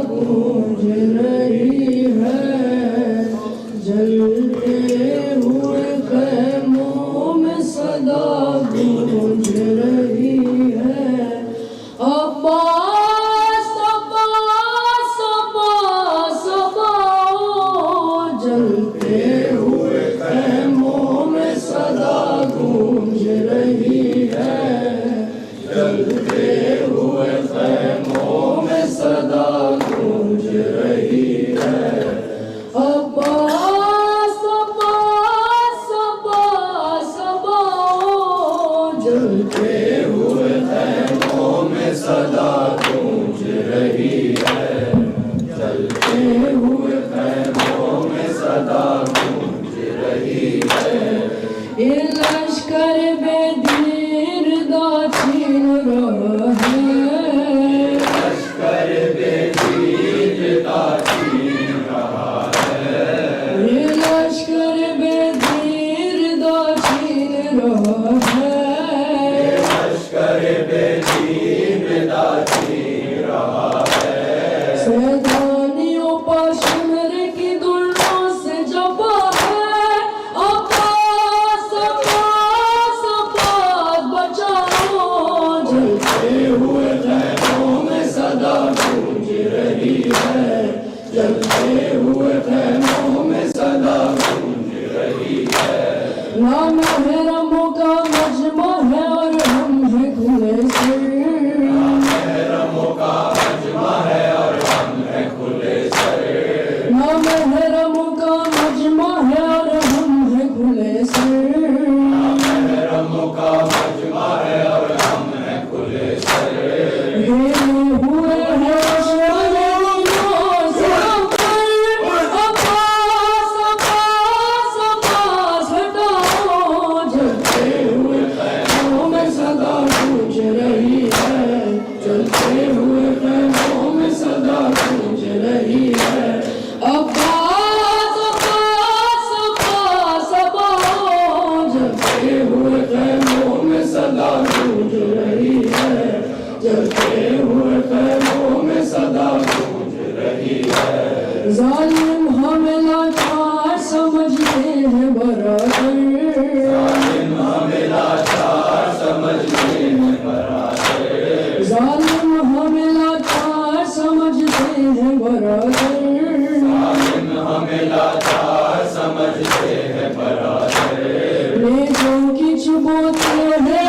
गूंज रही है, जलते हुए खैमों में सदा गूंज रही है। अब्बास अब्बास अब्बास अब्बास, जलते हुए खैमों में सदा गूंज रही है, जलते हुए खैमों में सदा गूंज रही है। अब्बास अब्बास अब्बास अब्बास, जलते हुए खैमों में सदा गूंज रही है, जलते हुए खैमों में सदा गूंज रही है। ये लश्कर बेदीर दाचिन रहा है, लश्कर बेदीर दाचिन रहा है, ये लश्कर बेदीर दाचिन रहा है, लश्कर बेदीर दाचिन रहा है। सैदानियों पर शिमर की दुल्हों से जबा है, अब्बास अब्बास अब्बास बचाओ, जलते हुए खैमों में सदा गूंज रही है, जलते हुए खैमों में सदा गूंज रही है। नाम महरमों का मजमा है और हम हैं खुले सिर, नाम महरमों का मजमा है और हम हैं खुले सिर, नाम महरमों का मजमा है और हम हैं खुले सिर, नाम महरमों का मजमा है और हम हैं खुले सिर। हुए हैं शोरों से ऊपर, अब्बास अब्बास अब्बास हटाओ, जलते हुए खैमों में सदा गूंज रही है, जलते हुए खैमों में सदा गूंज रही है। अब्बास अब्बास अब्बास अब्बास, जलते हुए खैमों में सदा गूंज रही है, जलते हुए खैमों में सदा गूंज रही है। जालिम हमें लाचार समझते हैं बराबर, जालिम हमें लाचार समझते हैं बराबर, जालिम हमें लाचार समझते हैं बराबर, जालिम हमें लाचार समझते हैं बराबर। नेकों की चुभोते हैं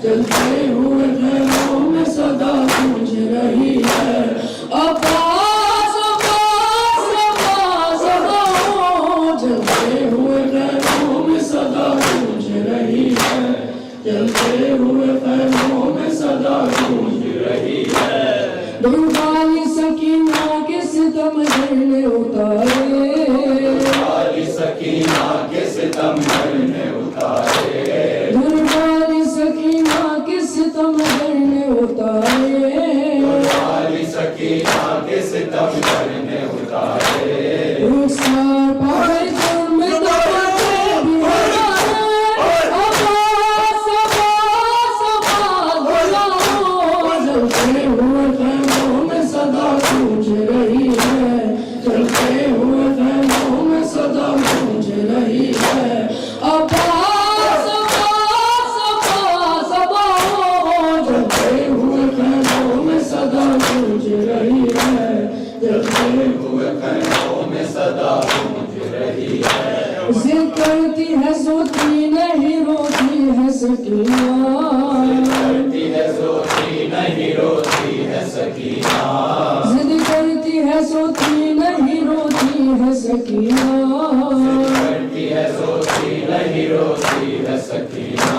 जलते हुए खैमों में सदा गूंज रही है। अब्बास अब्बास अब्बास अब्बास, जलते हुए खैमों में सदा गूंज रही है, जलते हुए खैमों में सदा गूंज रही है। दुर्गाली सकीना के सितम झरने उतारे, दुर्गाली सकीना के सितम झरने उतारे, दुर्गाली सकीना के सितम झरने उतारे, दुर्गाली सकीना के सितम झरने उतारे। रुखसार पाए जुर्म दबाते भी हमारे, अब्बास अब्बास अब्बास बुलाओ, जलते हुए खैमों में सदा गूंज रही है, जलते हुए खैमों में सदा गूंज रही है। अब्बास अब्बास अब्बास अब्बास, जलते हुए खैमों में सदा गूंज रही है, जलते हुए खैमों में सदा गूंज रही है। जिद करती है सोती नहीं रोती है सकीना, जिद करती है सोती नहीं रोती है सकीना, जिद करती है सोती नहीं रोती है सकीना, जिद करती है सोती नहीं रोती है सकीना।